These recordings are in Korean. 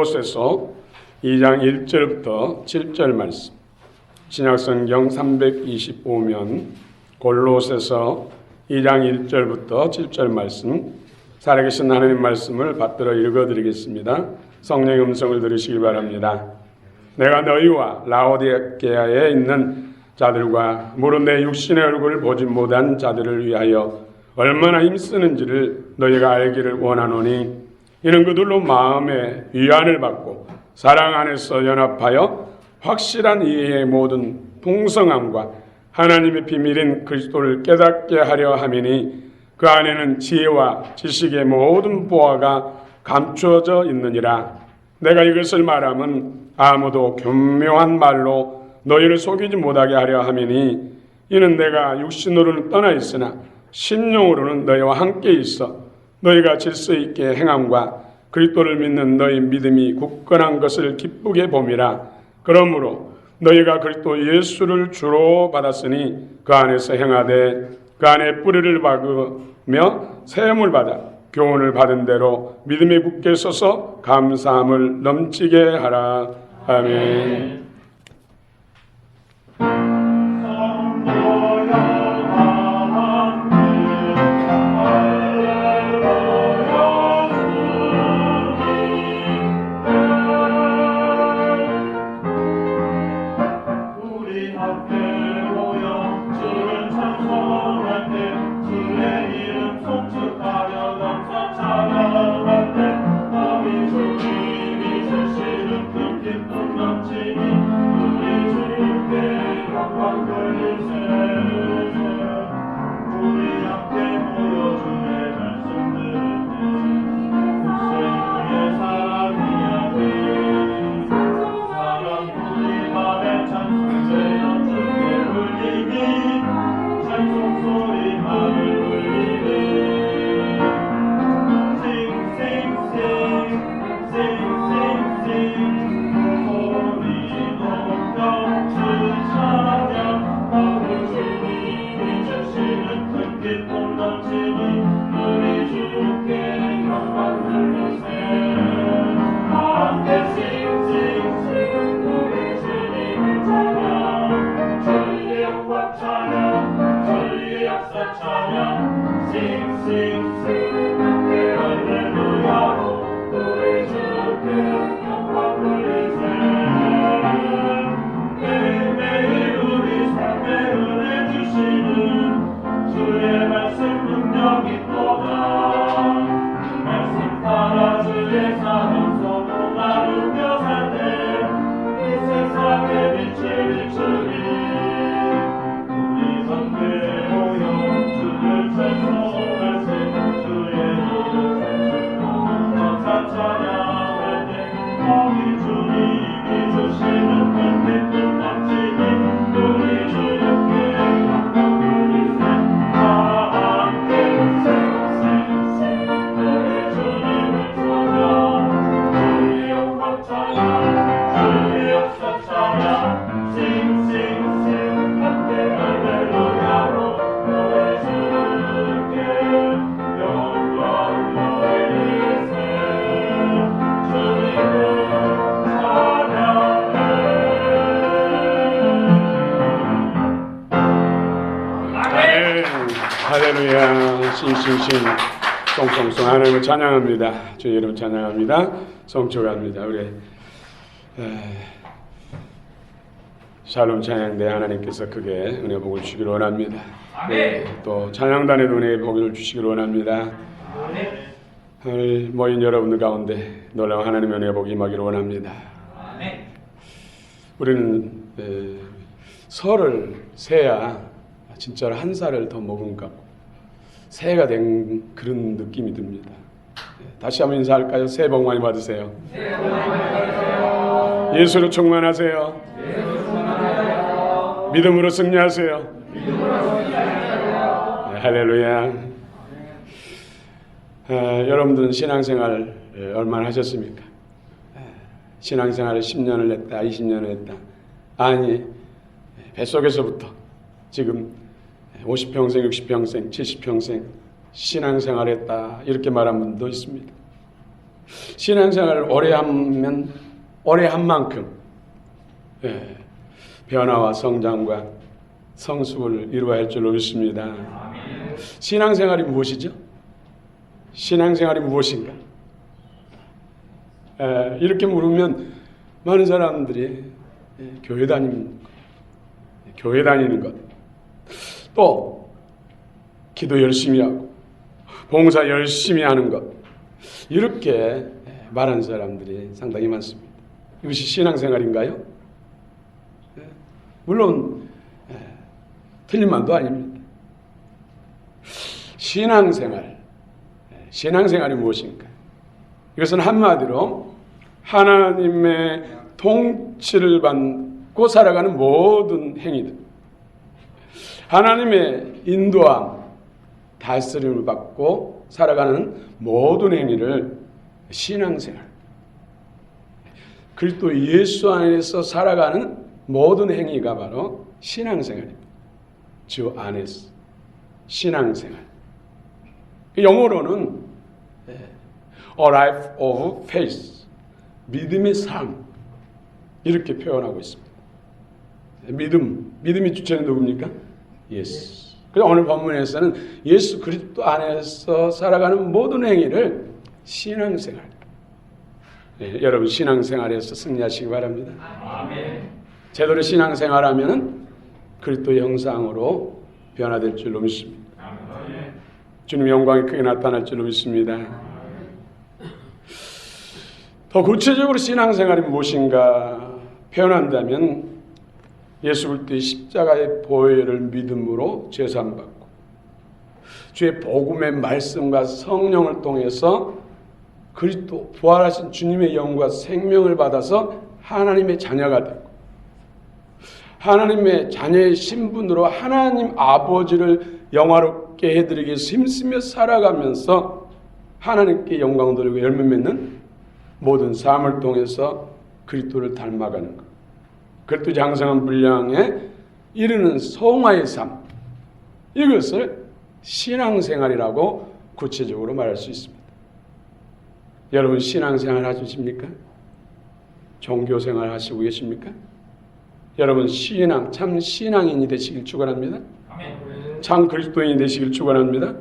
골로새서 2장 1절부터 7절 말씀, 신약성경 325면 골로새서 2장 1절부터 7절 말씀, 살아계신 하나님 말씀을 받들어 읽어드리겠습니다. 성령의 음성을 들으시기 바랍니다. 내가 너희와 라오디게아에 있는 자들과 무릇 내 육신의 얼굴을 보지 못한 자들을 위하여 얼마나 힘쓰는지를 너희가 알기를 원하노니, 이는 그들로 마음의 위안을 받고 사랑 안에서 연합하여 확실한 이해의 모든 풍성함과 하나님의 비밀인 그리스도를 깨닫게 하려 함이니, 그 안에는 지혜와 지식의 모든 보화가 감추어져 있느니라. 내가 이것을 말하면 아무도 교묘한 말로 너희를 속이지 못하게 하려 함이니, 이는 내가 육신으로는 떠나 있으나 심령으로는 너희와 함께 있어 너희가 질서 있게 행함과 그리스도를 믿는 너희 믿음이 굳건한 것을 기쁘게 봄이라. 그러므로 너희가 그리스도 예수를 주로 받았으니 그 안에서 행하되 그 안에 뿌리를 박으며 세움을 받아 교훈을 받은 대로 믿음에 굳게 서서 감사함을 넘치게 하라. 아멘. 할렐루야. 싱싱싱 송송송 하나님을 찬양합니다. 주의 이름 찬양합니다. 송축합니다. 우리 샬롬 찬양대 하나님께서 크게 은혜 복을 주시기를 원합니다. 네, 또 찬양단에도 은혜 복을 주시기를 원합니다. 오늘 모인 여러분들 가운데 놀라운 하나님의 은혜 복이 임하기를 원합니다. 우리는 설을 세야 진짜로 한 살을 더 먹은 것 같고 새해가 된 그런 느낌이 듭니다. 다시 한번 인사할까요? 새해 복 많이 받으세요. 새해 복 많이 받으세요. 예수로 충만하세요. 믿음으로 승리하세요. 네, 할렐루야. 여러분들은 신앙생활 얼마나 하셨습니까? 신앙생활을 10년을 했다, 20년을 했다. 아니, 뱃속에서부터 지금 50평생, 60평생, 70평생 신앙생활했다 이렇게 말한 분도 있습니다. 신앙생활을 오래 하면 오래 한 만큼 변화와 성장과 성숙을 이루어야 할 줄로 믿습니다. 신앙생활이 무엇이죠? 신앙생활이 무엇인가? 이렇게 물으면 많은 사람들이 교회 다니는 것, 또 기도 열심히 하고 봉사 열심히 하는 것, 이렇게 말하는 사람들이 상당히 많습니다. 이것이 신앙생활인가요? 물론 틀린 말도 아닙니다. 신앙생활이 무엇인가? 이것은 한마디로 하나님의 통치를 받고 살아가는 모든 행위들, 하나님의 인도함, 다스림을 받고 살아가는 모든 행위를 신앙생활, 그리스도 예수 안에서 살아가는 모든 행위가 바로 신앙생활입니다. 주 안에서 신앙생활. 영어로는 A life of faith, 믿음의 삶, 이렇게 표현하고 있습니다. 믿음이 주체는 누굽니까? 예수. 그래서 오늘 본문에서는 예수 그리스도 안에서 살아가는 모든 행위를 신앙생활. 여러분 신앙생활에서 승리하시기 바랍니다. 아멘. 제대로 신앙생활하면은 그리스도의 형상으로 변화될 줄로 믿습니다. 아멘. 주님 영광이 크게 나타날 줄로 믿습니다. 더 구체적으로 신앙생활이 무엇인가 표현한다면 예수 그리스도의 십자가의 보혈을 믿음으로 죄사함받고 주의 복음의 말씀과 성령을 통해서 그리스도 부활하신 주님의 영과 생명을 받아서 하나님의 자녀가 되고 하나님의 자녀의 신분으로 하나님 아버지를 영화롭게 해드리기 위해서 힘쓰며 살아가면서 하나님께 영광 돌리고 열매 맺는 모든 삶을 통해서 그리스도를 닮아가는 것, 그리스도 장성한 분량에 이르는 성화의 삶, 이것을 신앙생활이라고 구체적으로 말할 수 있습니다. 여러분 신앙생활 하십니까? 종교생활 하시고 계십니까? 여러분 참 신앙인이 되시길 축원합니다. 참 그리스도인이 되시길 축원합니다.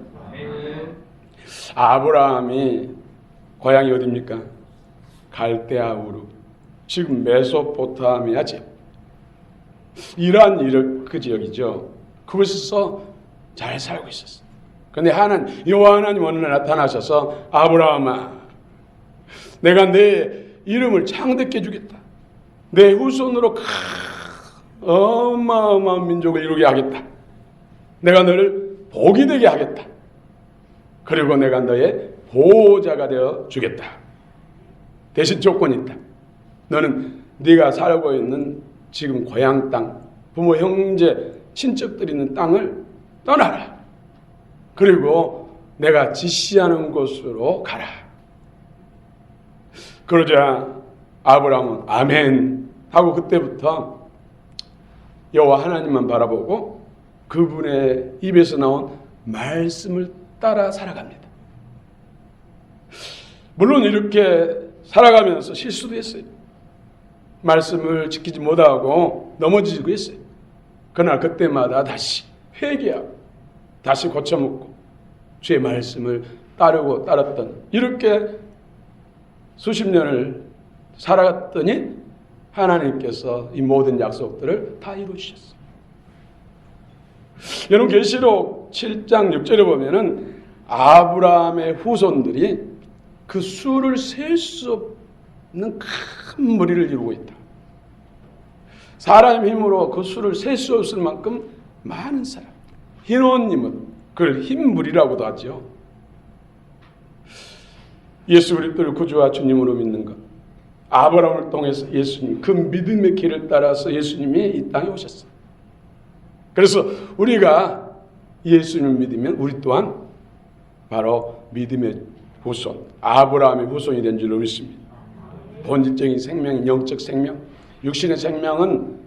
아브라함이 고향이 어디입니까? 갈대아 우르, 지금 메소포타미아 지역, 이란 이라크 지역이죠. 그곳에서 잘 살고 있었어요. 그런데 여호와 하나님 어느 날 나타나셔서 아브라함아, 내가 내 이름을 창대케 해주겠다. 내 후손으로 어마어마한 민족을 이루게 하겠다. 내가 너를 복이 되게 하겠다. 그리고 내가 너의 보호자가 되어 주겠다. 대신 조건이 있다. 너는 네가 살고 있는 지금 고향 땅, 부모, 형제, 친척들이 있는 땅을 떠나라. 그리고 내가 지시하는 곳으로 가라. 그러자 아브라함은 아멘 하고 그때부터 여호와 하나님만 바라보고 그분의 입에서 나온 말씀을 따라 살아갑니다. 물론 이렇게 살아가면서 실수도 했어요. 말씀을 지키지 못하고 넘어지기도 했어요. 그러나 그때마다 다시 회개하고 다시 고쳐먹고 주의 말씀을 따랐던, 이렇게 수십 년을 살았더니 하나님께서 이 모든 약속들을 다 이루셨어요. 여러분 계시록 7장 6절에 보면은 아브라함의 후손들이 그 수를 셀 수 없는 큰 무리를 이루고 있다. 사람의 힘으로 그 수를 셀 수 없을 만큼 많은 사람. hin원님은 그걸 흰무리라고도 하죠. 예수 그리스도를 구주와 주님으로 믿는 것, 아브라함을 통해서 예수님, 그 믿음의 길을 따라서 예수님이 이 땅에 오셨어요. 그래서 우리가 예수님을 믿으면 우리 또한 바로 믿음의 후손, 아브라함의 후손이 된 줄로 믿습니다. 본질적인 생명, 영적 생명, 육신의 생명은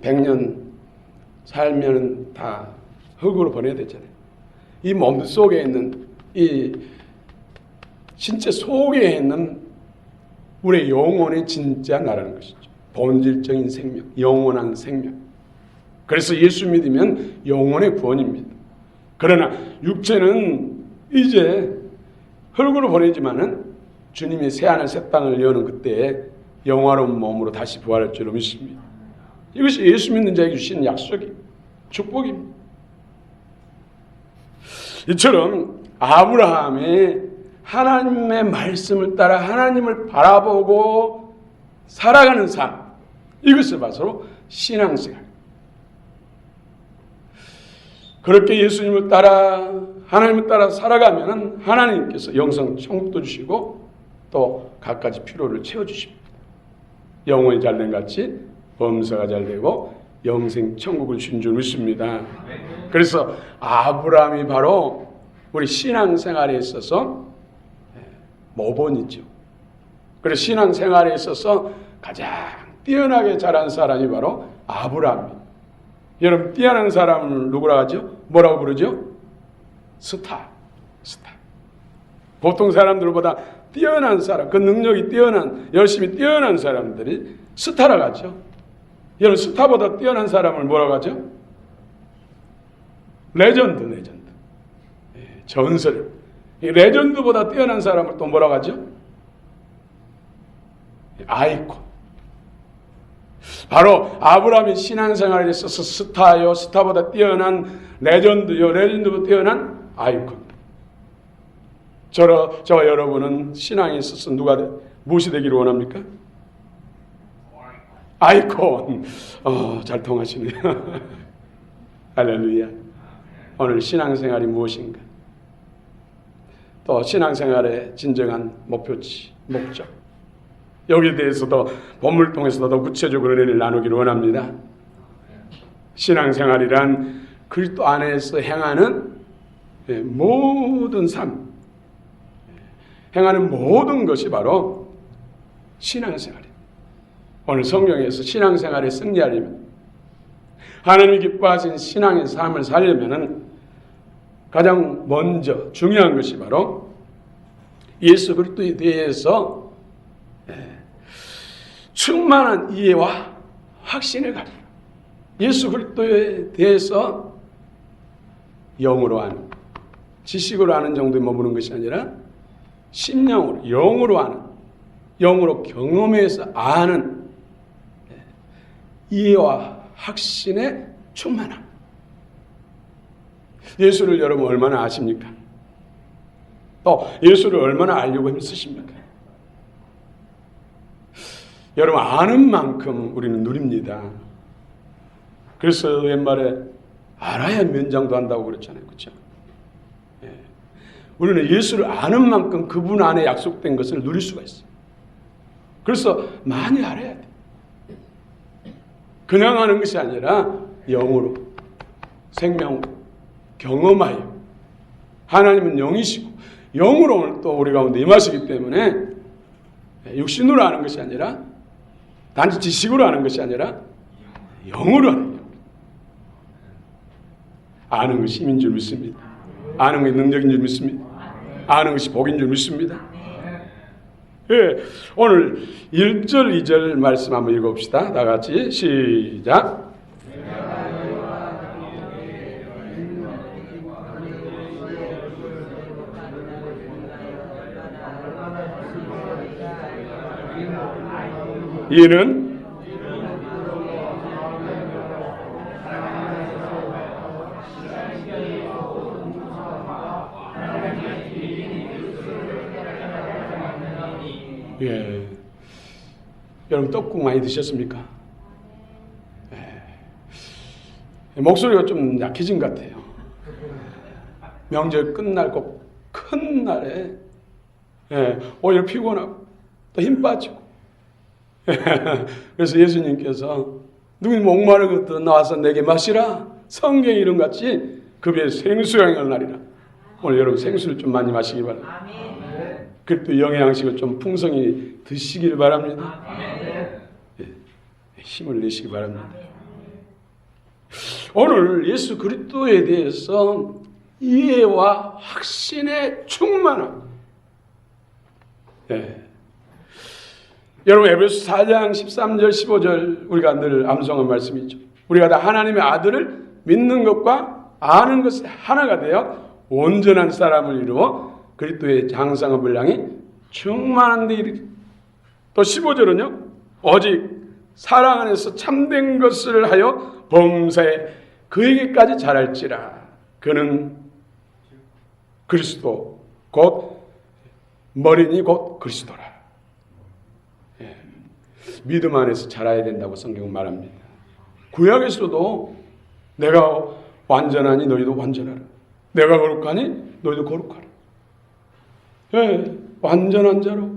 100년 살면 다 흙으로 보내야 되잖아요. 이 몸 속에 있는 이 신체 속에 있는 우리 영혼의 진짜 나라는 것이죠. 본질적인 생명, 영원한 생명. 그래서 예수 믿으면 영혼의 구원입니다. 그러나 육체는 이제 흙으로 보내지만은 주님이 새하늘 새 땅을 여는 그때에 영화로운 몸으로 다시 부활할 줄로 믿습니다. 이것이 예수 믿는 자에게 주신 약속이 축복입니다. 이처럼 아브라함이 하나님의 말씀을 따라 하나님을 바라보고 살아가는 삶, 이것을 바로 신앙생활. 그렇게 예수님을 따라 하나님을 따라 살아가면 하나님께서 영성 천국도 주시고 또 갖가지 필요를 채워주십니다. 영혼이 잘된 같이 범사가 잘되고 영생 천국을 주신 줄 믿습니다. 그래서 아브라함이 바로 우리 신앙생활에 있어서 모본이죠. 그래서 신앙생활에 있어서 가장 뛰어나게 자란 사람이 바로 아브라함입니다. 여러분, 뛰어난 사람을 누구라고 하죠? 뭐라고 부르죠? 스타. 보통 사람들보다 뛰어난 사람, 그 능력이 뛰어난, 열심히 뛰어난 사람들이 스타라고 하죠. 여러분, 스타보다 뛰어난 사람을 뭐라고 하죠? 레전드. 전설. 레전드보다 뛰어난 사람을 또 뭐라고 하죠? 아이콘. 바로 아브라함이 신앙생활에 있어서 스타요, 스타보다 뛰어난 레전드요, 레전드보다 뛰어난 아이콘. 저와 여러분은 신앙에 있어서 무엇이 되기를 원합니까? 아이콘. 잘 통하시네요. 할렐루야. 오늘 신앙생활이 무엇인가? 또 신앙생활의 진정한 목표치, 목적. 여기에 대해서도 본문을 통해서도 더 구체적으로 은혜를 나누기를 원합니다. 신앙생활이란 그리스도 안에서 행하는 모든 삶, 행하는 모든 것이 바로 신앙생활입니다. 오늘 성경에서 신앙생활에 승리하려면, 하나님이 기뻐하신 신앙의 삶을 살려면 가장 먼저 중요한 것이 바로 예수 그리스도에 대해서 충만한 이해와 확신을 가지고 예수 그리스도에 대해서 영으로 아는, 지식으로 아는 정도에 머무는 것이 아니라 심령으로, 영으로 아는, 영으로 경험해서 아는 이해와 확신의 충만함. 예수를 여러분 얼마나 아십니까? 또 예수를 얼마나 알려고 힘쓰십니까? 여러분, 아는 만큼 우리는 누립니다. 그래서 옛말에 알아야 면장도 한다고 그랬잖아요. 그렇죠? 우리는 예수를 아는 만큼 그분 안에 약속된 것을 누릴 수가 있어요. 그래서 많이 알아야 돼. 그냥 아는 것이 아니라 영으로, 생명으로 경험하여, 하나님은 영이시고 영으로 오늘 또 우리 가운데 임하시기 때문에 육신으로 아는 것이 아니라, 단지 지식으로 아는 것이 아니라 영으로 아는 영. 아는 것이 힘인 줄 믿습니다. 아는 것이 능력인 줄 믿습니다. 아는 것이 복인 줄 믿습니다. 예, 오늘 1절 2절 말씀 한번 읽어봅시다. 다 같이 시작. 이는 예. 여러분 떡국 많이 드셨습니까? 예. 목소리가 좀 약해진 것 같아요. 명절 끝날 꼭 큰 날에 오히려 피곤하고 또 힘 빠지고. 그래서 예수님께서 누구니 목마르거든 나와서 내게 마시라. 성경 이름같이 급여 생수양이 올 날이라. 오늘 여러분 생수를 좀 많이 마시기 바랍니다. 그리고 영의 양식을 좀 풍성히 드시길 바랍니다. 힘을 내시기 바랍니다. 오늘 예수 그리스도에 대해서 이해와 확신의 충만함, 예. 여러분 에베소 4장 13절 15절 우리가 늘 암송한 말씀이죠. 우리가 다 하나님의 아들을 믿는 것과 아는 것이 하나가 되어 온전한 사람을 이루어 그리스도의 장성한 향이 충만한 데 이르리. 또 15절은요. 오직 사랑 안에서 참된 것을 하여 범사에 그에게까지 자랄지라. 그는 그리스도 곧 머리니 곧 그리스도라. 예. 믿음 안에서 자라야 된다고 성경은 말합니다. 구약에서도 내가 완전하니 너희도 완전하라. 내가 거룩하니 너희도 거룩하라. 예. 완전한 자로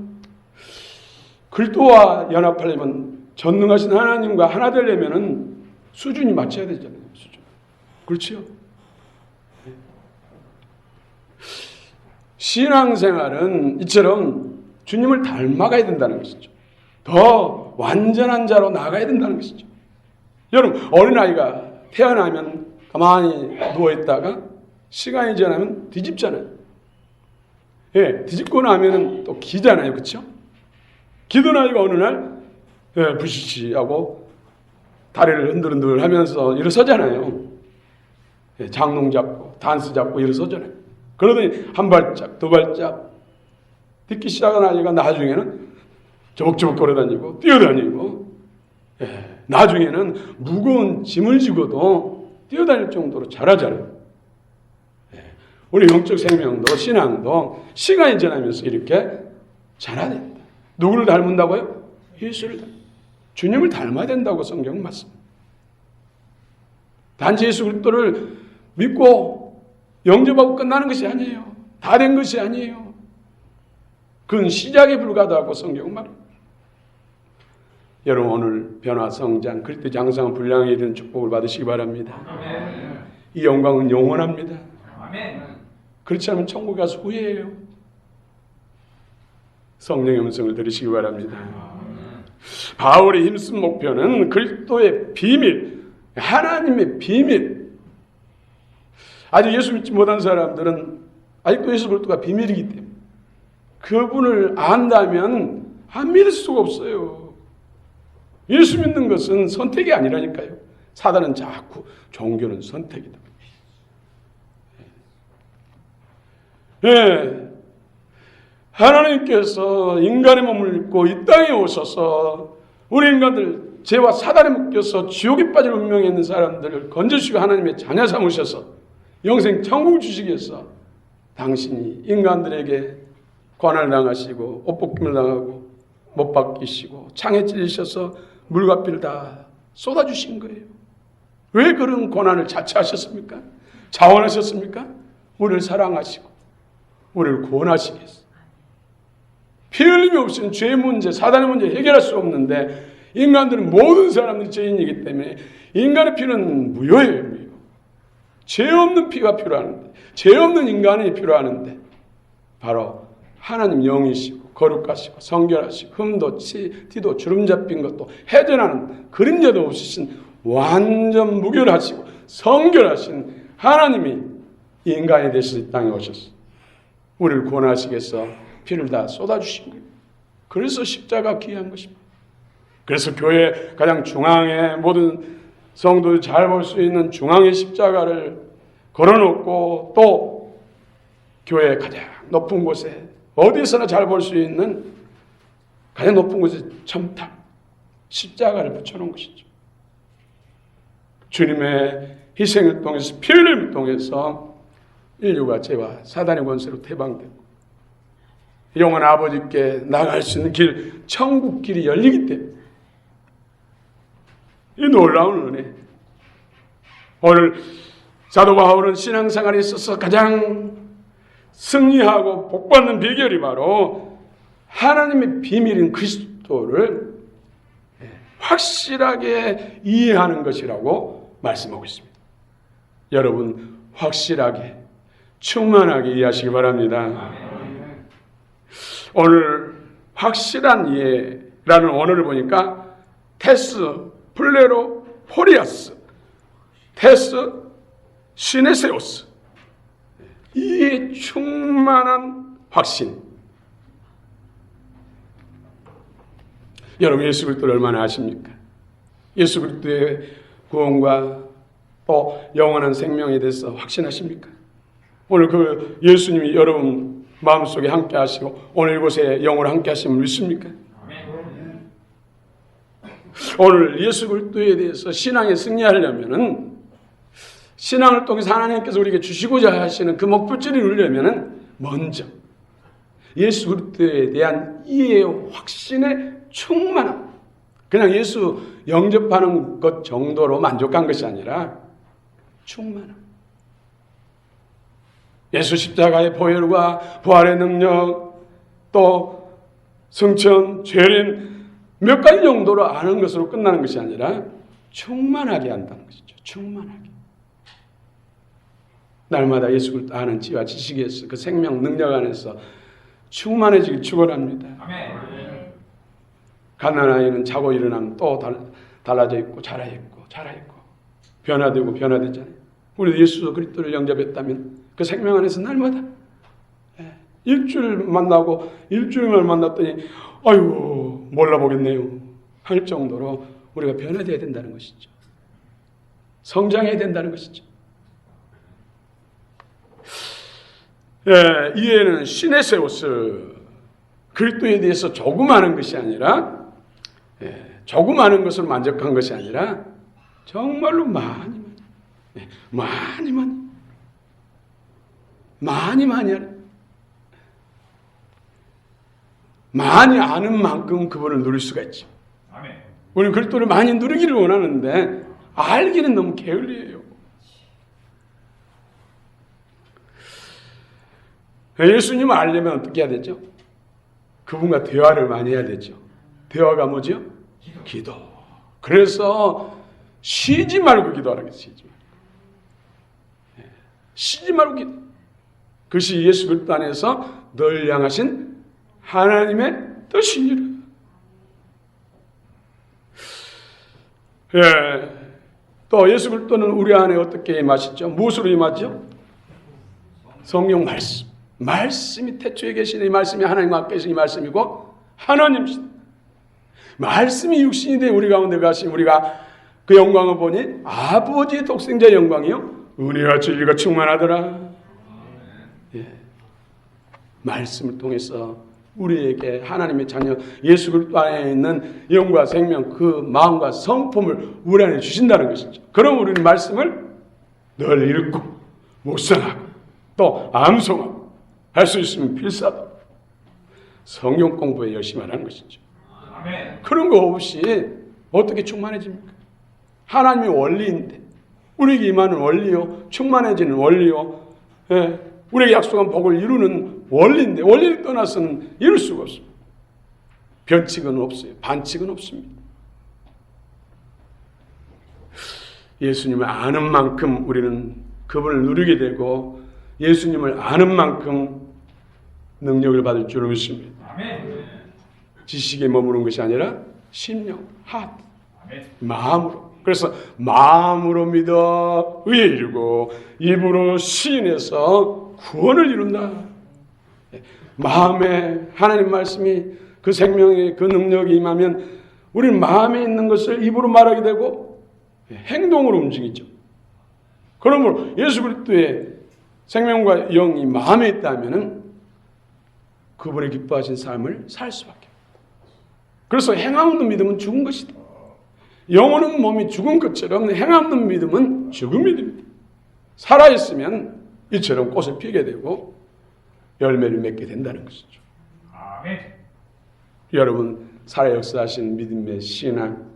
그리스도와 연합하려면 전능하신 하나님과 하나 되려면은 수준이 맞춰야 되잖아요. 수준. 그렇죠? 신앙생활은 이처럼 주님을 닮아가야 된다는 것이죠. 더 완전한 자로 나가야 된다는 것이죠. 여러분 어린아이가 태어나면 가만히 누워있다가 시간이 지나면 뒤집잖아요. 예, 뒤집고 나면 또 기잖아요. 그렇죠? 기던 아이가 어느 날 부시시하고 다리를 흔들흔들 하면서 일어서잖아요. 예, 장롱 잡고 단스 잡고 일어서잖아요. 그러더니 한 발짝 두 발짝 듣기 시작한 아이가 나중에는 저벅저벅 걸어다니고 뛰어다니고 나중에는 무거운 짐을 지고도 뛰어다닐 정도로 잘하잖아요. 우리 영적 생명도 신앙도 시간이 지나면서 이렇게 자라야 됩니다. 누구를 닮은다고요? 예수를 주님을 닮아야 된다고 성경은 말씀합니다. 단지 예수 그리스도를 믿고 영접하고 끝나는 것이 아니에요. 다 된 것이 아니에요. 그건 시작에 불과하다고 성경은 말합니다. 여러분 오늘 변화 성장 그리스도 장성한 분량에 이르는 축복을 받으시기 바랍니다. 아멘. 이 영광은 영원합니다. 아멘. 그렇지 않으면 천국에 가서 후회해요. 성령의 음성을 들으시기 바랍니다. 바울이 힘쓴 목표는 그리스도의 비밀, 하나님의 비밀. 아직 예수 믿지 못한 사람들은 아직도 예수 그리스도가 비밀이기 때문에 그분을 안다면 안 믿을 수가 없어요. 예수 믿는 것은 선택이 아니라니까요. 사단은 자꾸 종교는 선택이다. 예. 하나님께서 인간의 몸을 입고 이 땅에 오셔서 우리 인간들 죄와 사단에 묶여서 지옥에 빠질 운명에 있는 사람들을 건져주시고 하나님의 자녀 삼으셔서 영생 천국 주시기 위해서 당신이 인간들에게 고난을 당하시고 옷벗김을 당하고 못 박히시고 창에 찔리셔서 물과 피를 다 쏟아주신 거예요. 왜 그런 고난을 자처하셨습니까? 자원하셨습니까? 우리를 사랑하시고 우리를 구원하시기 위해서. 피 흘림이 없이는 죄의 문제, 사단의 문제 해결할 수 없는데 인간들은 모든 사람들이 죄인이기 때문에 인간의 피는 무효예요. 무효. 죄 없는 피가 필요하는데 죄 없는 인간이 필요하는데 바로 하나님 영이시고 거룩하시고 성결하시고 흠도 티도 주름 잡힌 것도 해전하는 그림자도 없으신 완전 무결하시고 성결하신 하나님이 인간이 되셔서 이 땅에 오셨어요. 우리를 구원하시기 위해서 피를 다 쏟아주신 거예요. 그래서 십자가 귀한 것입니다. 그래서 교회 가장 중앙에 모든 성도들이 잘 볼 수 있는 중앙의 십자가를 걸어놓고 또 교회 가장 높은 곳에 어디서나 잘 볼 수 있는 가장 높은 곳에 첨탑 십자가를 붙여놓은 것이죠. 주님의 희생을 통해서 피 흘림을 통해서 인류가 죄와 사단의 권세로 해방되고 영원 아버지께 나갈 수 있는 길, 천국 길이 열리기 때문에 이 놀라운 은혜. 오늘 사도 바울은 신앙생활에 있어서 가장 승리하고 복받는 비결이 바로 하나님의 비밀인 그리스도를 확실하게 이해하는 것이라고 말씀하고 있습니다. 여러분 확실하게 충만하게 이해하시기 바랍니다. 오늘 확실한 이해라는 언어를 보니까 테스, 플레로, 포리아스, 테스, 시네세오스 이에 충만한 확신. 여러분 예수 그리스도를 얼마나 아십니까? 예수 그리스도의 구원과 또 영원한 생명에 대해서 확신하십니까? 오늘 그 예수님이 여러분 마음속에 함께 하시고 오늘 이곳에 영원히 함께 하심을 믿습니까? 오늘 예수 그리스도에 대해서 신앙에 승리하려면은 신앙을 통해서 하나님께서 우리에게 주시고자 하시는 그 목표점을 이루려면은 먼저 예수 그리스도에 대한 이해의 확신의 충만함. 그냥 예수 영접하는 것 정도로 만족한 것이 아니라 충만함. 예수 십자가의 보혈과 부활의 능력, 또 성천, 죄림 몇 가지 정도로 아는 것으로 끝나는 것이 아니라 충만하게 한다는 것이죠. 충만하게. 날마다 예수 그리스도 아는 지와 지식에서 그 생명 능력 안에서 충만해지길 축원합니다. 아멘. 가난한 아이는 자고 일어나면 또 달라져 있고 자라 있고 변화되고 변화되잖아요. 우리도 예수 그리스도를 영접했다면 그 생명 안에서 날마다 일주일 만나고 일주일만 만났더니 아이고 몰라보겠네요 할 정도로 우리가 변화되어야 된다는 것이죠. 성장해야 된다는 것이죠. 이해는 신의 세우스 그리스도에 대해서 조금 아는 것이 아니라 조금 아는 것으로 만족한 것이 아니라 정말로 많이 아는 만큼 그분을 누릴 수가 있죠. 우리는 그리스도를 많이 누리기를 원하는데 알기는 너무 게을리해요. 예수님을 알려면 어떻게 해야 되죠? 그분과 대화를 많이 해야 되죠. 대화가 뭐죠? 기도. 그래서 쉬지 말고 기도하라고 했어요. 쉬지 말고 기도. 그것이 예수 그리스도 안에서 널 향하신 하나님의 뜻이니라. 또 예수 그리스도는 우리 안에 어떻게 임하시죠? 무엇으로 임하죠? 성령 말씀. 말씀이 태초에 계시는 이 말씀이 하나님과 함께 계신 이 말씀이고 하나님이시다. 말씀이 육신이 돼 우리 가운데 가신 우리가 그 영광을 보니 아버지의 독생자의 영광이요 은혜와 진리가 충만하더라. 말씀을 통해서 우리에게 하나님의 자녀 예수 그리스도 안에 있는 영과 생명 그 마음과 성품을 우리 안에 주신다는 것이죠. 그럼 우리는 말씀을 늘 읽고 묵상하고 또 암송하고 할 수 있으면 필사도 성경 공부에 열심히 하는 것이죠. 아멘. 그런 거 없이 어떻게 충만해집니까? 하나님의 원리인데 우리에게 임하는 원리요 충만해지는 원리요 우리에게 약속한 복을 이루는 원리인데 원리를 떠나서는 이룰 수가 없습니다. 변칙은 없어요. 반칙은 없습니다. 예수님을 아는 만큼 우리는 그분을 누리게 되고 예수님을 아는 만큼 능력을 받을 줄을 믿습니다. 아멘. 지식에 머무는 것이 아니라 심령, 하트, 마음으로. 그래서 마음으로 믿어 의에 이르고 입으로 시인해서 구원을 이룬다. 마음에 하나님 말씀이 그 생명의 그 능력이 임하면 우리는 마음에 있는 것을 입으로 말하게 되고 행동으로 움직이죠. 그러므로 예수 그리스도의 생명과 영이 마음에 있다면은 그분의 기뻐하신 삶을 살 수밖에 없다. 그래서 행함 없는 믿음은 죽은 것이다. 영혼은 몸이 죽은 것처럼 행함 없는 믿음은 죽은 믿음이다. 살아있으면 이처럼 꽃을 피게 되고 열매를 맺게 된다는 것이죠. 아멘. 여러분 살아 역사하신 믿음의 신앙,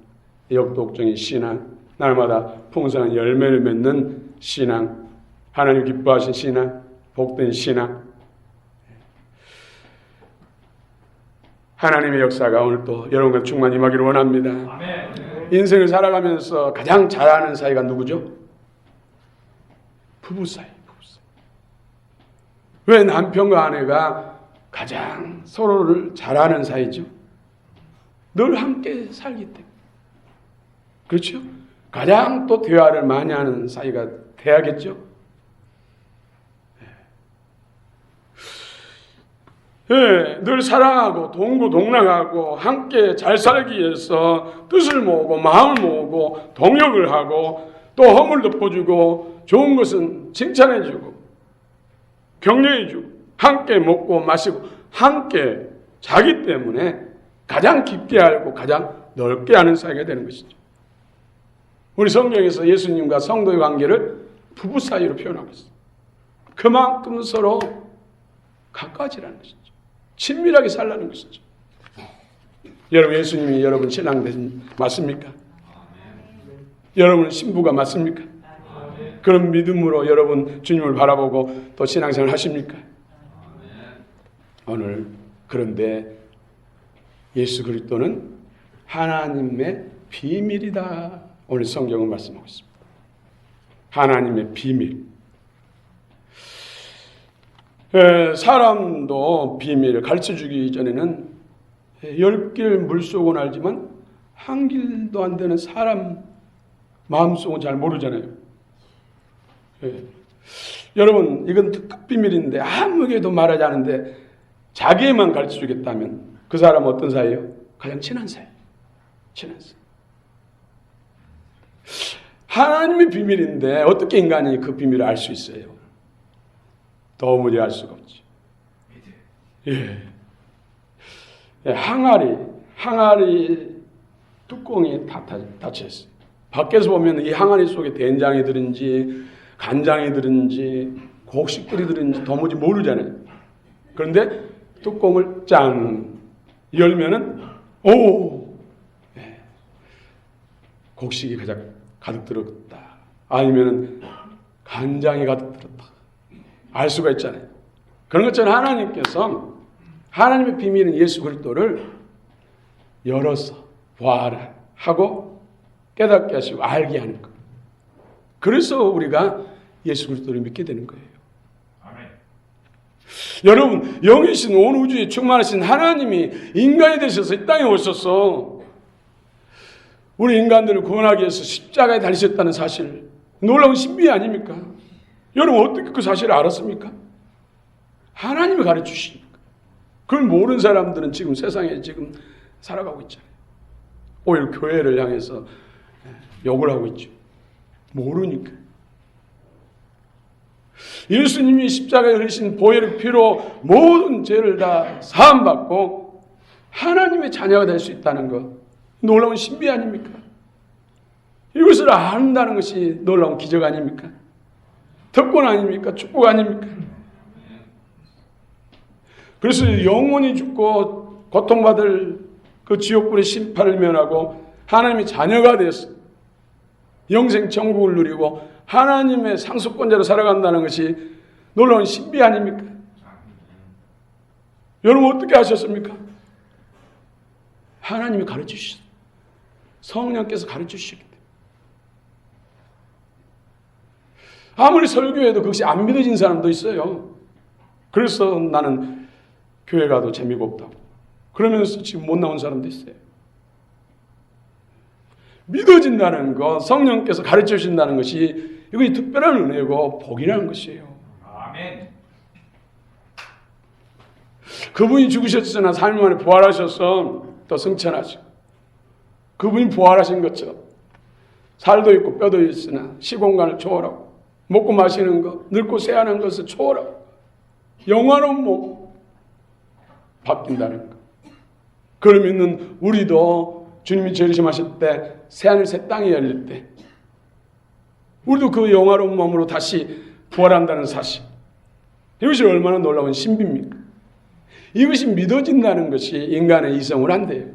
역독적인 신앙, 날마다 풍성한 열매를 맺는 신앙, 하나님 기뻐하신 신앙, 복된 신앙, 하나님의 역사가 오늘 또 여러분과 충만히 임하기를 원합니다. 아멘. 인생을 살아가면서 가장 잘하는 사이가 누구죠? 부부 사이. 왜 남편과 아내가 가장 서로를 잘하는 사이죠? 늘 함께 살기 때문에. 그렇죠? 가장 또 대화를 많이 하는 사이가 돼야겠죠? 늘 사랑하고 동고동락하고 함께 잘 살기 위해서 뜻을 모으고 마음을 모으고 동역을 하고 또 허물 덮어주고 좋은 것은 칭찬해주고 격려해주고 함께 먹고 마시고 함께 자기 때문에 가장 깊게 알고 가장 넓게 아는 사이가 되는 것이죠. 우리 성경에서 예수님과 성도의 관계를 부부 사이로 표현하고 있어요. 그만큼 서로 가까워지라는 것이죠. 친밀하게 살라는 것이죠. 여러분, 예수님이 여러분 신랑 맞습니까? 여러분 신부가 맞습니까? 그런 믿음으로 여러분 주님을 바라보고 또 신앙생활 하십니까? 오늘 그런데 예수 그리스도는 하나님의 비밀이다. 오늘 성경은 말씀하고 있습니다. 하나님의 비밀. 사람도 비밀을 가르쳐주기 전에는 10길 물속은 알지만 한 길도 안 되는 사람 마음속은 잘 모르잖아요. 여러분, 이건 특급 비밀인데 아무에게도 말하지 않은데 자기에만 가르쳐주겠다면 그 사람은 어떤 사이예요? 가장 친한 사이. 친한 사이. 하나님의 비밀인데 어떻게 인간이 그 비밀을 알 수 있어요? 도무지 알 수가 없죠. 항아리 뚜껑이 다 닫혀 있어요. 밖에서 보면 이 항아리 속에 된장이 들은지 간장이 들은지 곡식들이 들은지 도무지 모르잖아요. 그런데 뚜껑을 짠 열면은 곡식이 가득 들었다. 아니면은 간장이 가득 들었다. 알 수가 있잖아요. 그런 것처럼 하나님께서 하나님의 비밀은 예수 그리스도를 열어서 보아라 하고 깨닫게 하시고 알게 하는 것. 그래서 우리가 예수 그리스도를 믿게 되는 거예요. 아멘. 여러분, 영이신 온 우주에 충만하신 하나님이 인간이 되셔서 이 땅에 오셔서 우리 인간들을 구원하기 위해서 십자가에 달리셨다는 사실, 놀라운 신비 아닙니까? 여러분, 어떻게 그 사실을 알았습니까? 하나님이 가르치시니까. 그걸 모르는 사람들은 지금 세상에 지금 살아가고 있잖아요. 오히려 교회를 향해서 욕을 하고 있죠. 모르니까. 예수님이 십자가에 흘리신 보혈의 피로 모든 죄를 다 사함받고 하나님의 자녀가 될 수 있다는 것, 놀라운 신비 아닙니까? 이것을 안다는 것이 놀라운 기적 아닙니까? 특권 아닙니까? 축복 아닙니까? 그래서 영원히 죽고 고통받을 그 지옥불의 심판을 면하고 하나님의 자녀가 되어서 영생 천국을 누리고 하나님의 상속권자로 살아간다는 것이 놀라운 신비 아닙니까? 여러분, 어떻게 하셨습니까? 하나님이 가르치셨어요. 성령께서 가르치셨기 때문에. 아무리 설교해도 그것이 안 믿어진 사람도 있어요. 그래서 나는 교회 가도 재미가 없다고 그러면서 지금 못 나온 사람도 있어요. 믿어진다는 것, 성령께서 가르쳐 주신다는 것이 이것이 특별한 은혜고 복이라는 것이에요. 아멘. 그분이 죽으셨으나 3일 만에 부활하셔서 또 승천하시고, 그분이 부활하신 것처럼 살도 있고 뼈도 있으나 시공간을 초월하고 먹고 마시는 것, 늙고 새하는 것을 초월하고 영원한 몸 바뀐다는 것. 그걸 믿는 우리도 주님이 재림하실 때 새하늘 새 땅이 열릴 때 우리도 그 영화로운 몸으로 다시 부활한다는 사실, 이것이 얼마나 놀라운 신비입니까? 이것이 믿어진다는 것이 인간의 이성을 한대요.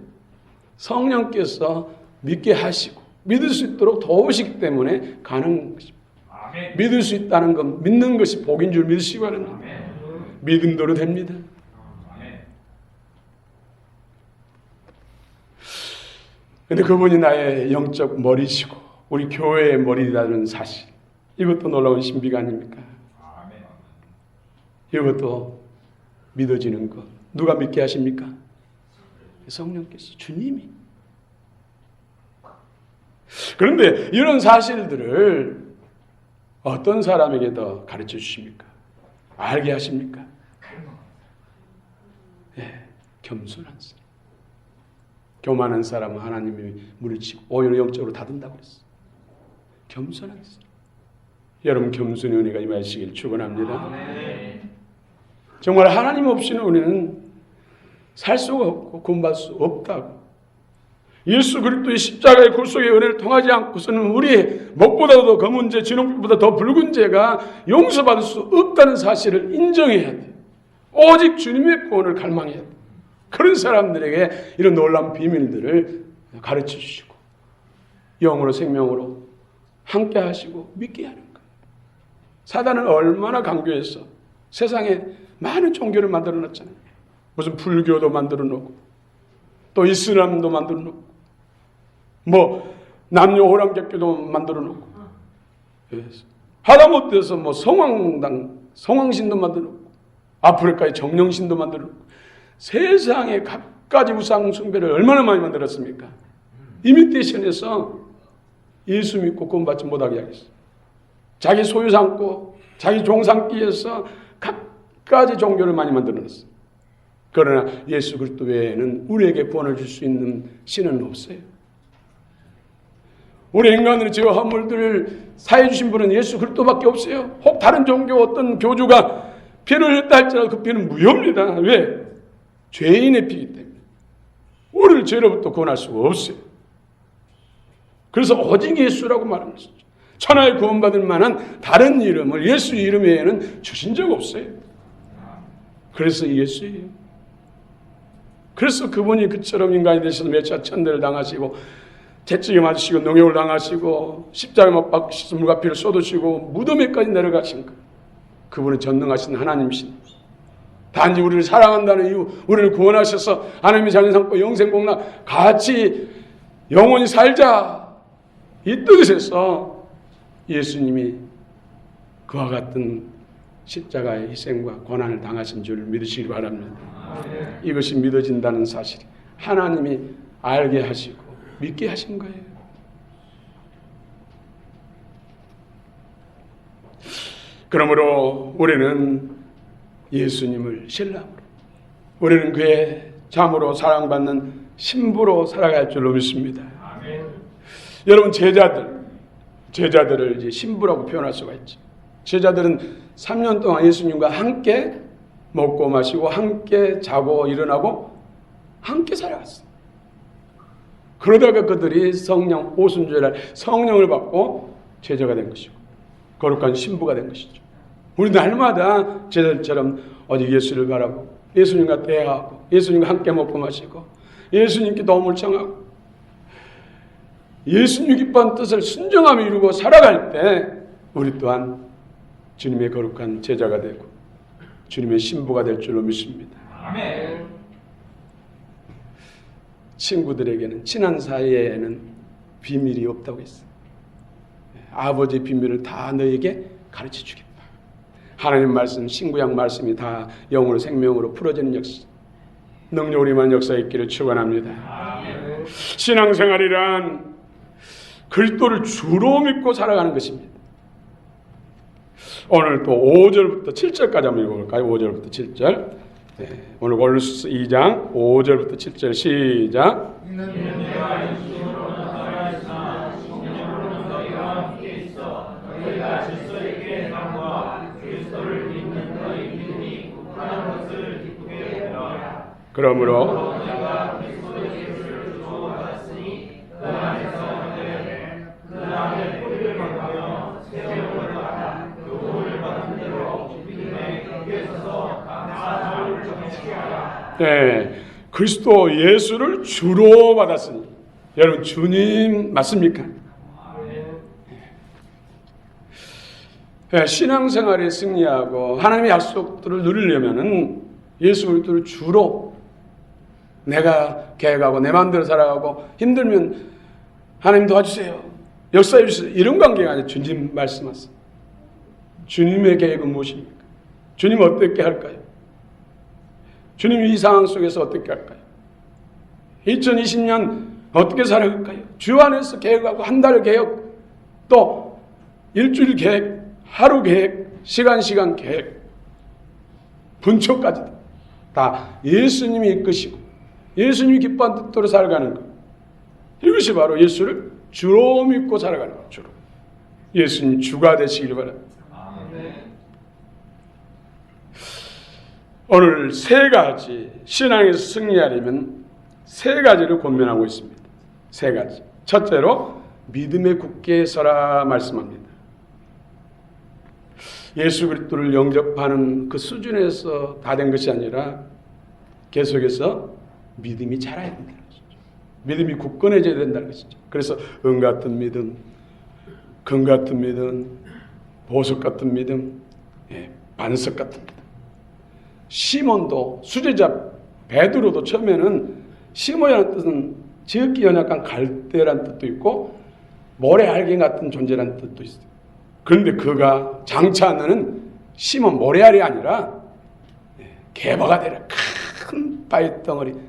성령께서 믿게 하시고 믿을 수 있도록 도우시기 때문에 가능한 것입니다. 아멘. 믿을 수 있다는 건 믿는 것이 복인 줄 믿으시기 바랍니다. 믿음대로 됩니다. 그런데 그분이 나의 영적 머리시고 우리 교회의 머리라는 사실, 이것도 놀라운 신비가 아닙니까? 아멘. 이것도 믿어지는 것. 누가 믿게 하십니까? 성령께서, 주님이. 그런데 이런 사실들을 어떤 사람에게 더 가르쳐 주십니까? 알게 하십니까? 겸손한 사람. 교만한 사람은 하나님이 물리치고 오히려 영적으로 닫은다고 그랬어. 겸손한 사람. 여러분 겸손의 은혜가 임하시길 축원합니다. 정말 하나님 없이는 우리는 살 수가 없고 구원받을 수 없다고. 예수 그리스도의 십자가의 굴속의 은혜를 통하지 않고서는 우리의 목보다도 더 검은 죄, 진홍빛보다 더 붉은 죄가 용서받을 수 없다는 사실을 인정해야 돼. 오직 주님의 구원을 갈망해야 돼. 그런 사람들에게 이런 놀라운 비밀들을 가르쳐 주시고 영으로 생명으로 함께 하시고 믿게 하는 거예요. 사단은 얼마나 강교해서 세상에 많은 종교를 만들어 놨잖아요. 무슨 불교도 만들어 놓고 또 이슬람도 만들어 놓고 남녀 호랑객교도 만들어 놓고 하다못해서 성황신도 만들어 놓고 아프리카의 정령신도 만들어 놓고 세상에 갖가지 우상 숭배를 얼마나 많이 만들었습니까? 이미테이션에서 예수 믿고 구원받지 못하게 하겠어. 자기 소유 삼고 자기 종 삼기 위해서 갖가지 종교를 많이 만들어놨어. 그러나 예수 그리스도 외에는 우리에게 구원을 줄 수 있는 신은 없어요. 우리 인간들의 죄와 허물들을 사해 주신 분은 예수 그리스도밖에 없어요. 혹 다른 종교 어떤 교주가 피를 흘렸다 할지라도 그 피는 무효입니다. 왜? 죄인의 피이기 때문에. 우리를 죄로부터 구원할 수가 없어요. 그래서 오직 예수라고 말하는 것이죠. 천하에 구원받을 만한 다른 이름을 예수 이름 외에는 주신 적 없어요. 그래서 예수예요. 그래서 그분이 그처럼 인간이 되셔서 몇차 천대를 당하시고 채찍에 맞으시고 농욕을 당하시고 십자가에 못 박히셔서 물과 피를 쏟으시고 무덤에까지 내려가신 것. 그분은 전능하신 하나님이신. 단지 우리를 사랑한다는 이유, 우리를 구원하셔서 하나님의 자녀 삼고 영생 복락 같이 영원히 살자 이 뜻에서 예수님이 그와 같은 십자가의 희생과 고난을 당하신 줄 믿으시기 바랍니다. 이것이 믿어진다는 사실 하나님이 알게 하시고 믿게 하신 거예요. 그러므로 우리는 예수님을 신랑으로, 우리는 그의 참으로 사랑받는 신부로 살아갈 줄로 믿습니다. 아멘. 여러분 제자들을 이제 신부라고 표현할 수가 있죠. 제자들은 3년 동안 예수님과 함께 먹고 마시고 함께 자고 일어나고 함께 살아갔어요. 그러다가 그들이 성령 오순절날 성령을 받고 제자가 된 것이고 거룩한 신부가 된 것이죠. 우리 날마다 제자들처럼 어디 예수를 바라보고 예수님과 대화하고 예수님과 함께 먹고 마시고 예수님께 도움을 청하고 예수님 기뻐한 뜻을 순종하며 이루고 살아갈 때 우리 또한 주님의 거룩한 제자가 되고 주님의 신부가 될 줄로 믿습니다. 아멘. 친구들에게는 친한 사이에는 비밀이 없다고 했어요. 아버지의 비밀을 다 너에게 가르쳐 주겠다. 하나님 말씀, 신구약 말씀이 다 영으로 생명으로 풀어지는 역사, 능력으로 임한 역사에 있기를 축원합니다. 아멘. 신앙생활이란 그리스도를 주로 믿고 살아가는 것입니다. 오늘 또 5절부터 7절까지 한번 읽어볼까요? 5절부터 7절. 네, 오늘 골로새 2장 5절부터 7절 시작. 그러므로 네, 그리스도 예수를 주로 받았으니 여러분 주님 맞습니까? 네, 신앙생활에 승리하고 하나님의 약속들을 누리려면은 예수 그리스도를 주로 내가 계획하고 내 마음대로 살아가고 힘들면 하나님 도와주세요, 역사해 주세요 이런 관계가 아니라 주님 말씀하세요. 주님의 계획은 무엇입니까? 주님 어떻게 할까요? 주님 이 상황 속에서 어떻게 할까요? 2020년 어떻게 살아갈까요? 주 안에서 계획하고 한 달 계획, 또 일주일 계획, 하루 계획, 시간 계획, 분초까지도 다 예수님이 이끄시고 예수님이 기뻐하는 뜻대로 살아가는 것. 이것이 바로 예수를 주로 믿고 살아가는 것. 주로. 예수님 주가 되시길 바랍니다. 오늘 세 가지 신앙에서 승리하려면 세 가지를 권면하고 있습니다. 세 가지. 첫째로 믿음에 굳게 서라 말씀합니다. 예수 그리스도를 영접하는 그 수준에서 다 된 것이 아니라 계속해서 믿음이 자라야 된다는 것이죠. 믿음이 굳건해져야 된다는 것이죠. 그래서 은 같은 믿음, 금 같은 믿음, 보석 같은 믿음, 반석 같은 믿음. 시몬도 수제자 베드로도 처음에는 시몬이라는 뜻은 지극히 연약한 갈대라는 뜻도 있고 모래알갱 같은 존재라는 뜻도 있어요. 그런데 그가 장차는 시몬 모래알이 아니라 개바가 되라. 큰 바위덩어리, 큰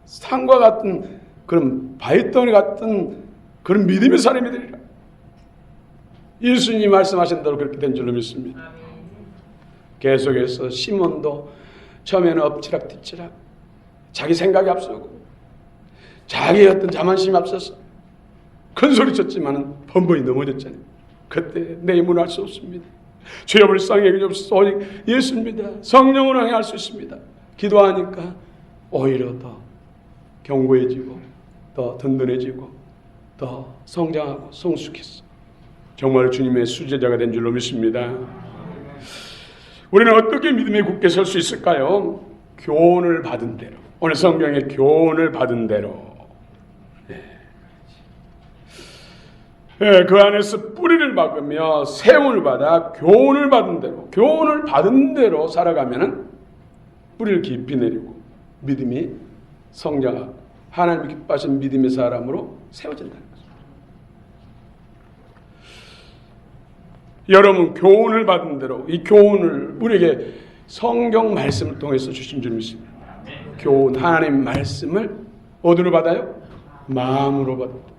산과 같은 그런 바위덩어리 같은 그런 믿음의 사람이 되리라. 예수님이 말씀하신 대로 그렇게 된 줄로 믿습니다. 계속해서 시몬도 처음에는 엎치락뒤치락 자기 생각이 앞서고 자기의 어떤 자만심이 앞서서 큰 소리 쳤지만 번번이 넘어졌잖아요. 그때 내 힘으로 할 수 없습니다. 주여 불쌍히 여기옵소서. 예수입니다. 성령으로 행할 수 있습니다. 기도하니까 오히려 더 견고해지고 더 든든해지고 더 성장하고 성숙했어. 정말 주님의 수제자가 된 줄로 믿습니다. 우리는 어떻게 믿음에 굳게 설 수 있을까요? 교훈을 받은 대로. 오늘 성경의 교훈을 받은 대로. 그 안에서 뿌리를 박으며 세움을 받아 교훈을 받은 대로, 교훈을 받은 대로 살아가면은 뿌리를 깊이 내리고 믿음이 성장하고 하나님이 기뻐하신 믿음의 사람으로 세워진다는 것입니다. 여러분 교훈을 받은 대로 이 교훈을 우리에게 성경 말씀을 통해서 주신 줄 믿습니다. 교훈, 하나님 말씀을 어디로 받아요? 마음으로 받아요.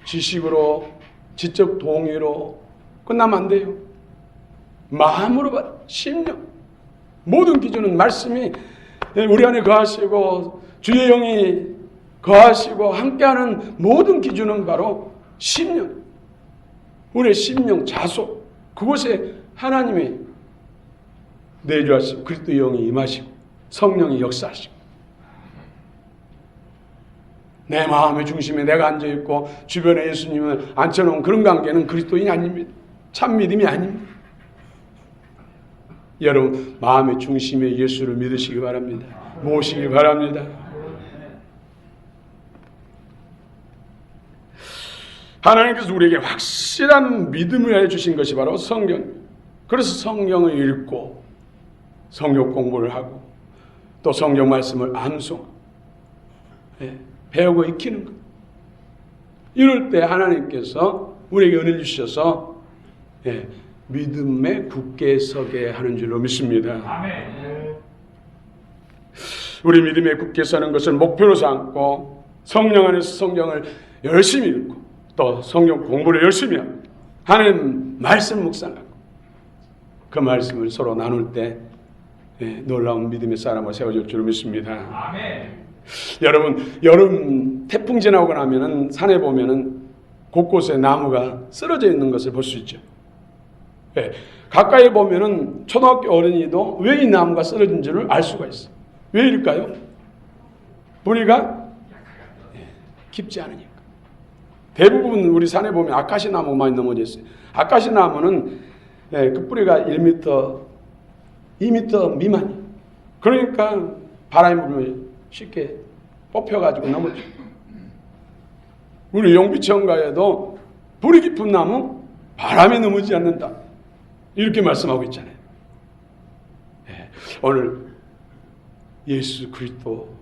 지식으로, 지적 동의로 끝나면 안 돼요. 마음으로 받아. 심령. 모든 기준은 말씀이 우리 안에 거하시고 주의 영이 거하시고 함께하는 모든 기준은 바로 심령. 우리의 심령, 자속. 그곳에 하나님이 내주하시고 그리스도 영이 임하시고 성령이 역사하시고 내 마음의 중심에 내가 앉아있고 주변에 예수님을 앉혀놓은 그런 관계는 그리스도인이 아닙니다. 참 믿음이 아닙니다. 여러분 마음의 중심에 예수를 믿으시기 바랍니다. 모시기 바랍니다. 하나님께서 우리에게 확실한 믿음을 해주신 것이 바로 성경. 그래서 성경을 읽고 성경 공부를 하고 또 성경 말씀을 암송 배우고 익히는 것. 이럴 때 하나님께서 우리에게 은혜를 주셔서 믿음에 굳게 서게 하는 줄로 믿습니다. 아멘. 우리 믿음에 굳게 서는 것을 목표로 삼고 성령 안에서 성경을 열심히 읽고 또 성경 공부를 열심히 하고 하나님 말씀 묵상하고 그 말씀을 서로 나눌 때 놀라운 믿음의 사람으로 세워질 줄로 믿습니다. 아멘. 여러분 여름 태풍 지나고 나면은 산에 보면은 곳곳에 나무가 쓰러져 있는 것을 볼 수 있죠. 가까이 보면은 초등학교 어린이도 왜 이 나무가 쓰러진 줄을 알 수가 있어. 왜일까요? 뿌리가 깊지 않으니까. 대부분 우리 산에 보면 아카시 나무 많이 넘어져 있어요. 아카시 나무는 그 뿌리가 1m, 2m 미만이에요. 그러니까 바람이 불면 쉽게 뽑혀가지고 넘어져. 우리 용비천가에도 뿌리 깊은 나무 바람에 넘어지지 않는다. 이렇게 말씀하고 있잖아요. 오늘 예수 그리스도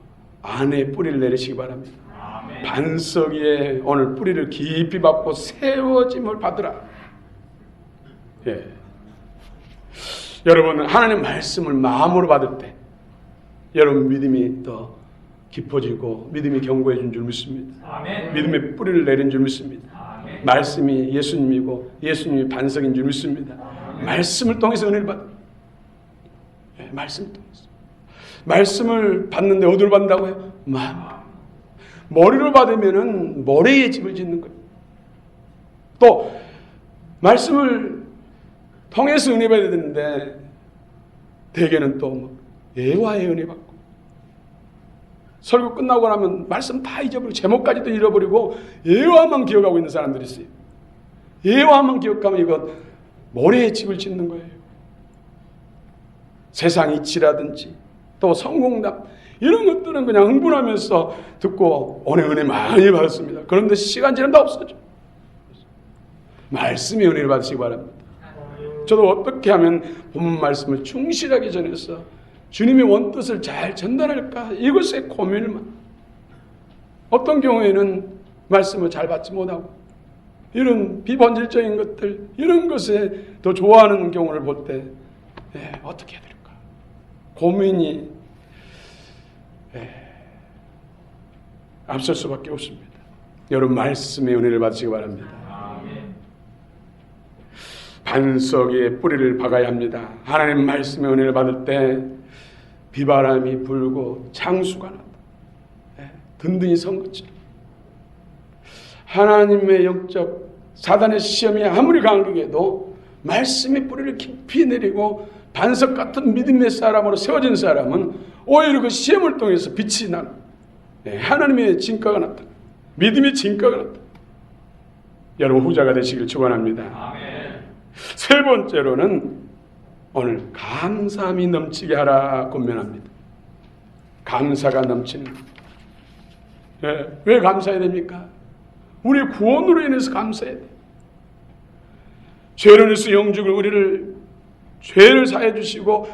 안에 뿌리를 내리시기 바랍니다. 아멘. 반석 위에 오늘 뿌리를 깊이 받고 세워짐을 받으라. 여러분은 하나님 말씀을 마음으로 받을 때 여러분 믿음이 더 깊어지고 믿음이 견고해진 줄 믿습니다. 아멘. 믿음의 뿌리를 내린 줄 믿습니다. 아멘. 말씀이 예수님이고 예수님이 반석인 줄 믿습니다. 아멘. 말씀을 통해서 은혜를 받아. 말씀 통해서. 말씀을 받는데 어디로 받는다고요? 마음. 머리로 받으면은 머리에 집을 짓는 거예요. 또 말씀을 통해서 은혜 받아야 되는데 대개는 또 예화의 은혜 받고 설교 끝나고 나면 말씀 다 잊어버리고 제목까지도 잃어버리고 예화만 기억하고 있는 사람들이 있어요. 예화만 기억하면 이건 머리에 집을 짓는 거예요. 세상 이치라든지 또 성공담 이런 것들은 그냥 흥분하면서 듣고 오늘 은혜 많이 받았습니다. 그런데 시간 지나면 다 없어져. 말씀의 은혜를 받으시기 바랍니다. 저도 어떻게 하면 본문 말씀을 충실하게 전해서 주님의 원뜻을 잘 전달할까 이것에 고민을 어떤 경우에는 말씀을 잘 받지 못하고 이런 비본질적인 것들 이런 것에 더 좋아하는 경우를 볼 때 어떻게 해야 될까 고민이 앞설 수밖에 없습니다. 여러분 말씀의 은혜를 받으시기 바랍니다. 반석 위에 뿌리를 박아야 합니다. 하나님 말씀의 은혜를 받을 때 비바람이 불고 창수가 난다. 든든히 선 것처럼 하나님의 영적 사단의 시험이 아무리 강력해도 말씀의 뿌리를 깊이 내리고 반석 같은 믿음의 사람으로 세워진 사람은 오히려 그 시험을 통해서 빛이 나는 하나님의 진가가 나타나 믿음의 진가가 나타나 여러분 후자가 되시길 축원합니다. 아멘. 세 번째로는 오늘 감사함이 넘치게 하라 권면합니다. 감사가 넘치는 왜 감사해야 됩니까? 우리의 구원으로 인해서 감사해야 돼요. 죄로 인해서 영죽을 우리를 죄를 사해 주시고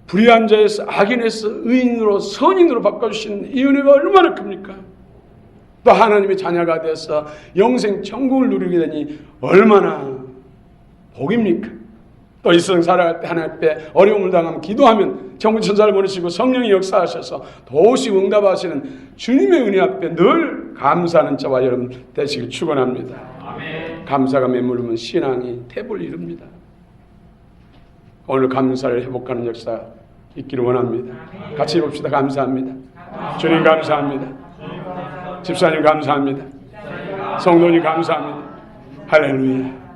불의한 자에서 악인에서 의인으로 선인으로 바꿔주신 이 은혜가 얼마나 큽니까? 또 하나님의 자녀가 되어서 영생 천국을 누리게 되니 얼마나 복입니까? 또 이 세상 살아갈 때 하나님 앞에 어려움을 당하면 기도하면 천국 천사를 보내시고 성령이 역사하셔서 도우시고 응답하시는 주님의 은혜 앞에 늘 감사하는 저와 여러분 되시길 축원합니다. 아멘. 감사가 메모르면 신앙이 태블 이룹니다. 오늘 감사를 회복하는 역사 있기를 원합니다. 아멘. 같이 해봅시다. 감사합니다. 주님 감사합니다. 집사님 감사합니다. 성도님 감사합니다. 할렐루야.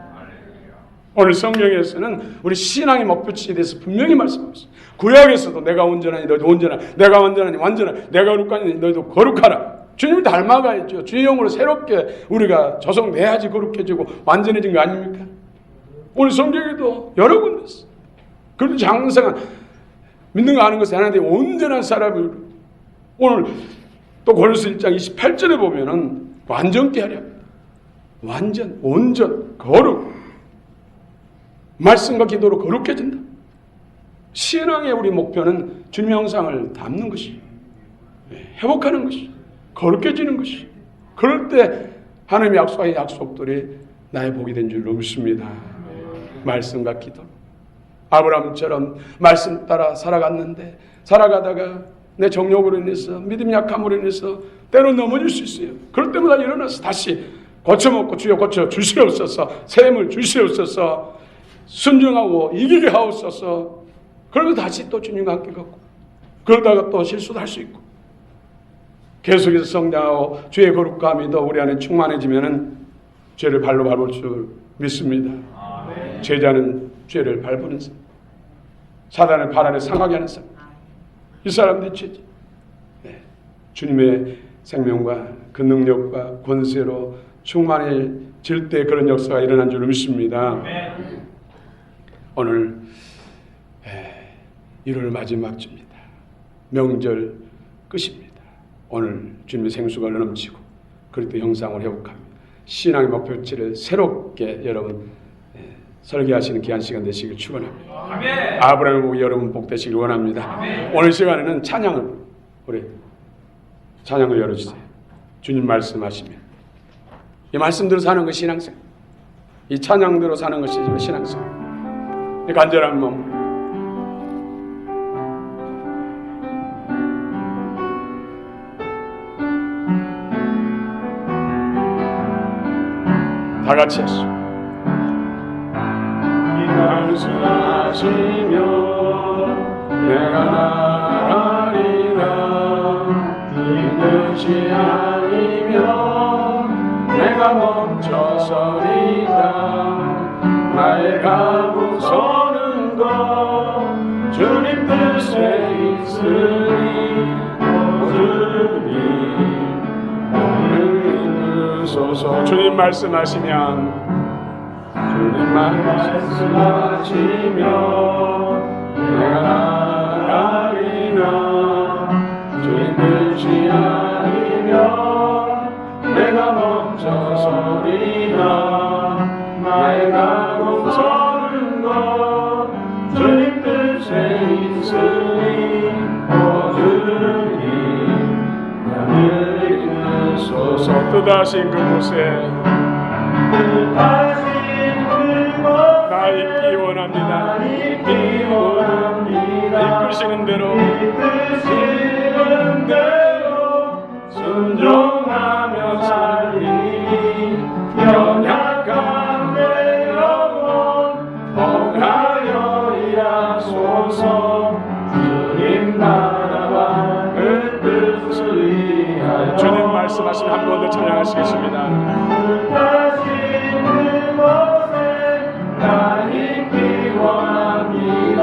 오늘 성경에서는 우리 신앙의 목표치에 대해서 분명히 말씀하고 있어요. 구약에서도 내가 온전하니 너희도 온전하라. 내가 완전하니 완전하라. 내가 거룩하니 너희도 거룩하라. 주님을 닮아가야죠. 주의 영으로 새롭게 우리가 조성돼야지 거룩해지고 완전해진 거 아닙니까? 오늘 성경에도 여러 군데 있어요. 그래도 장성한 믿는 거 아는 것은 하나님의 온전한 사람을 오늘 또 고린도서 1장 28절에 보면은 완전케 하려 합니다. 완전, 온전, 거룩 말씀과 기도로 거룩해진다. 신앙의 우리 목표는 주님의 형상을 담는 것이 회복하는 것이 거룩해지는 것이 그럴 때 하나님의 약속의 약속들이 나의 복이 된 줄로 믿습니다. 말씀과 기도 아브라함처럼 말씀 따라 살아갔는데 살아가다가 내 정욕으로 인해서 믿음 약함으로 인해서 때로 넘어질 수 있어요. 그럴 때마다 일어나서 다시 고쳐먹고 주여 고쳐 주시옵소서 샘을 주시옵소서 순종하고 이기게 하옵소서. 그러면 다시 또 주님과 함께 걷고 그러다가 또 실수도 할 수 있고 계속해서 성장하고 주의 거룩함이 더 우리 안에 충만해지면은 죄를 발로 밟을 줄 믿습니다. 아멘. 제자는 죄를 밟는 사람, 사단을 발 아래 상하게 하는 사람, 이 사람들이 죄지. 주님의 생명과 그 능력과 권세로 충만해질 때 그런 역사가 일어난 줄 믿습니다. 아멘. 오늘 1월 마지막 주입니다. 명절 끝입니다. 오늘 주님의 생수가 넘치고 그리스도 형상을 회복합니다. 신앙의 목표치를 새롭게 여러분 설계하시는 귀한 시간 되시길 축원합니다. 아멘. 아브라함을 보고 여러분 복 되시길 원합니다. 아멘. 오늘 시간에는 찬양을 우리 찬양을 열어주세요. 주님 말씀하시면 이 말씀대로 사는 것이 신앙생, 이 찬양대로 사는 것이 신앙생. 이 간절한 마음 다 같이 했어. 이 말씀하시며 내가 나가리라. 네 뜻이 아니면 내가 멈춰서리다. 나의 가고 서는 것 주님 뜻에 있으니 주님 나를 이끄소서. 주님 말씀하시면 내가 나가리라. 주님 뜻이 아니면 내가 멈춰서리라. 나의 가고 서는 것 주님 뜻에 있으니 주님 나를 이끄소서. 뜻하신 그곳에 나 있기 원합니다. 이끄시는 대로 순종하며 살리니 연약한 내 영혼 통하여 일하소서. 주님 나라와 그 뜻을 위하여. 주님 말씀하신 한 번 더 찬양하시겠습니다. 나 있기 원합니다.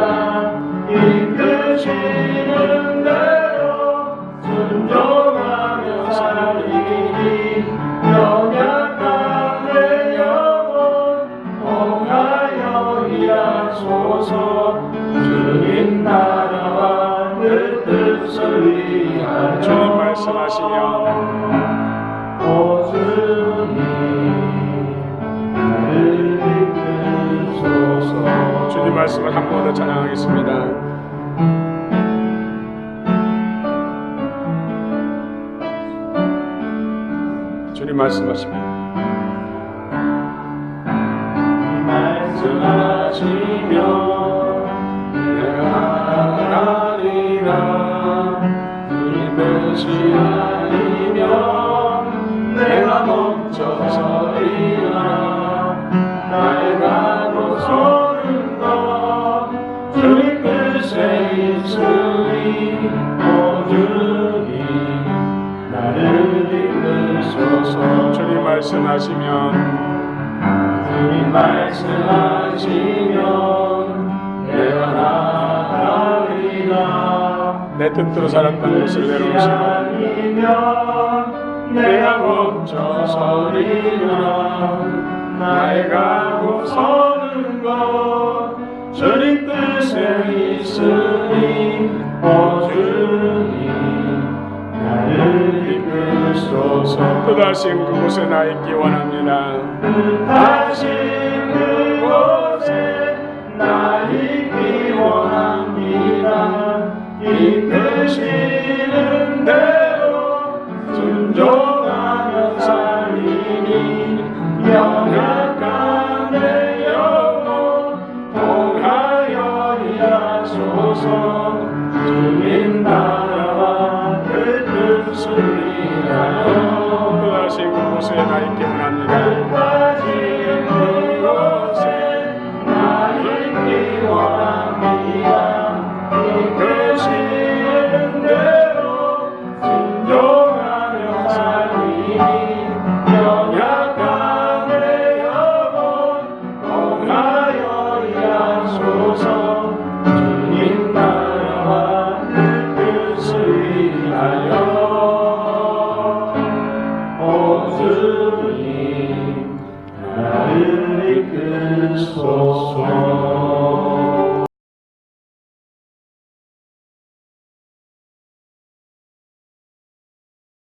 이끄시는 대로 순종하며 살리니 연약한 내 영혼 통하여 일하소서. 주님 나라와 그 뜻을 위하여. 주님 말씀하시면 주님 말씀을 한 번 더 찬양하겠습니다. 주님 말씀하시면 내가 나가리라. 주님 뜻이 아니면 내가 멈춰서리라. 나의 가고 서는 것 주님 뜻에 있으니 주님 나를 이끄소서. 주님 말씀하시면 내가 나가리라. 내 뜻대로 살았던 것을 내놓으시면 내가 멈춰서리라. 나의 가고 서는 것 주님 뜻에 있으니 주님 나를 이끄소서. 뜻하신 그곳에 나 있기 원합니다. 뜻하신 그곳에 나 있기 원합니다. 이끄시는 대로 순종하며 살리니 연약한 내 영혼 통하여 일하소서. 주님 나라와 그 뜻을 위하여. 뜻하신 그곳에 나 있기 원합니다. 뜻하신 그곳에 나 있기 원합니다. 이끄시는 대로 순종하며 살리니 연약한 내 영혼 통하여 일하소서. 주님 나라와 그 뜻을 위하여. 오 주님